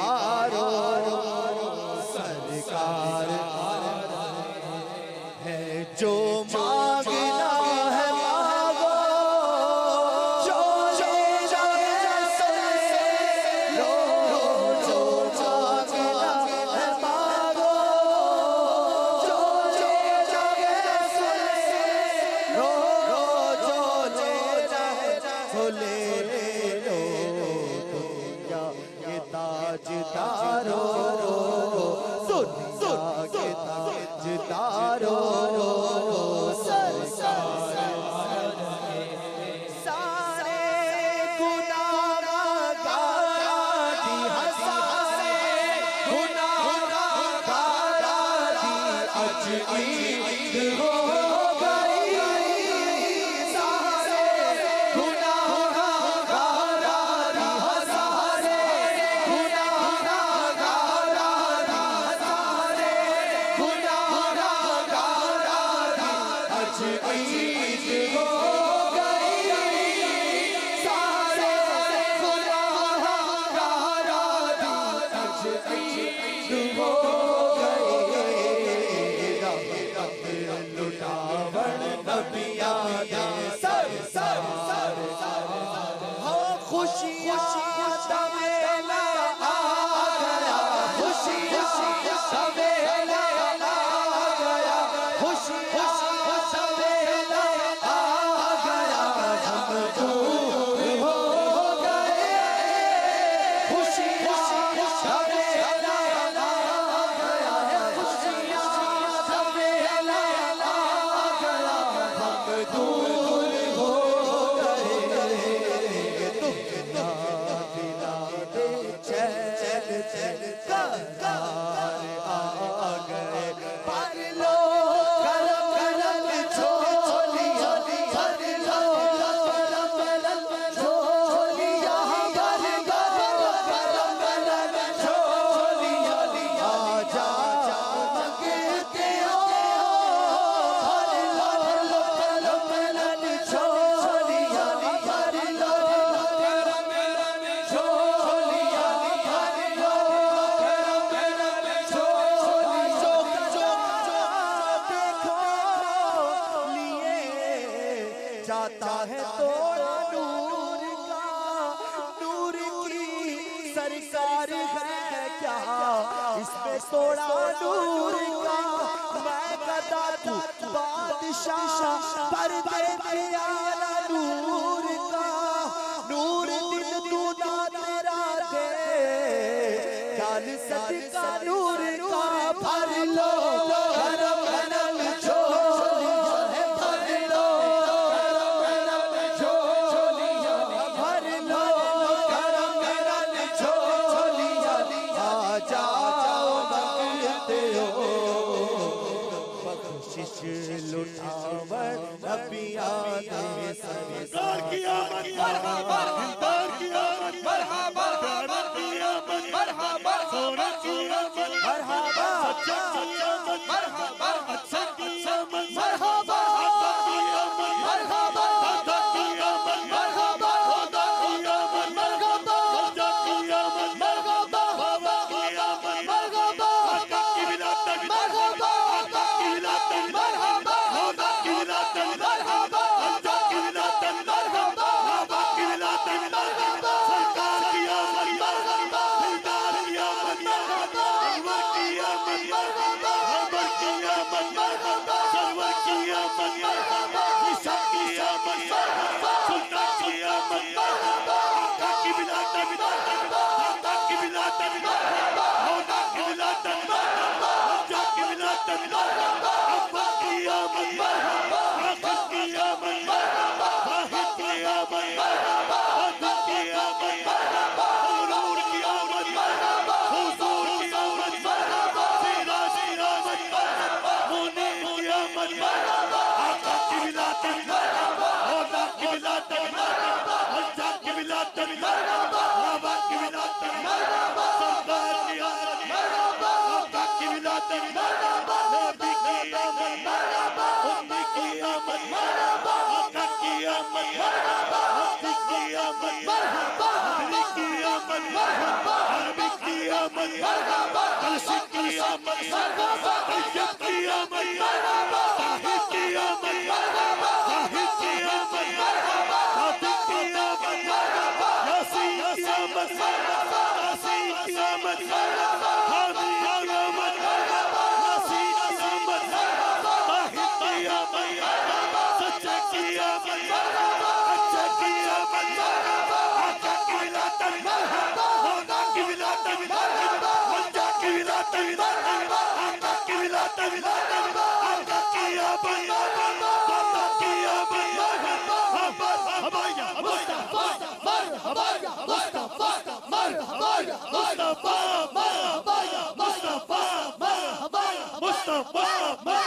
بہارو سرکار ہے جو مانگنا ہے مانگو جو تاجدارو دنیا کے تاجدارو سرکار سارے گناہ گار دی ہسارے گناہ گار دی اج عید ہو جاتا ہے توڑا نور کا نور کی سرکار ہے کیا اس میں توڑا نور کا میں گدا تو بادشاہ پردے پیالا نور کا نور دل تو نہ تیرا دے جان صدقہ نور کا بھر لو کرم کرم لٹھاور نبی آدھے سرکار کی آمد مرحبا دلدار کی آمد مرحبا دارت کی آمد مرحبا سونا کی آمد مرحبا سچا کی آمد مرحبا اچھا کی آمد مرحبا آتا کی آمد مرحبا آتا کی آمد مرحبا آتا کی آمد مرحبا آتا کی آمد مرحبا بابا کی آمد مرحبا آتا کی ولادت مرحبا آتا کی ولادت مرحبا مرحبا آتا کی ولادت مرحبا بابا کی ولادت مرحبا سرکار کی آمد مرحبا دلدار کی آمد مرحبا انور کی آمد مرحبا عمر کی آمد مرحبا سرور کی آمد مرحبا نشان کی آمد مرحبا سلطان کی آمد مرحبا آقا کی ولادت مرحبا آقا کی ولادت مرحبا مولا کی ولادت مرحبا حجا کی ولادت مرحبا عمر کی آمد مرحبا آخر کی آمد مرحبا واحد کی آمد مرحبا عدل کی آمد مرحبا نور کی آمد مرحبا حضور کی آمد مرحبا سراج کی آمد مرحبا مونے کی آمد مرحبا آقا کی ولادت مرحبا مولا کی ولادت مرحبا حجا کی ولادت مرحبا بابا کی ولادت مرحبا سردار کی آمد مرحبا آقا کی ولادت مرحبا نبی کی آمد مرحبا امی کی آمد مرحبا آقا کی آمد مرحبا Mustafa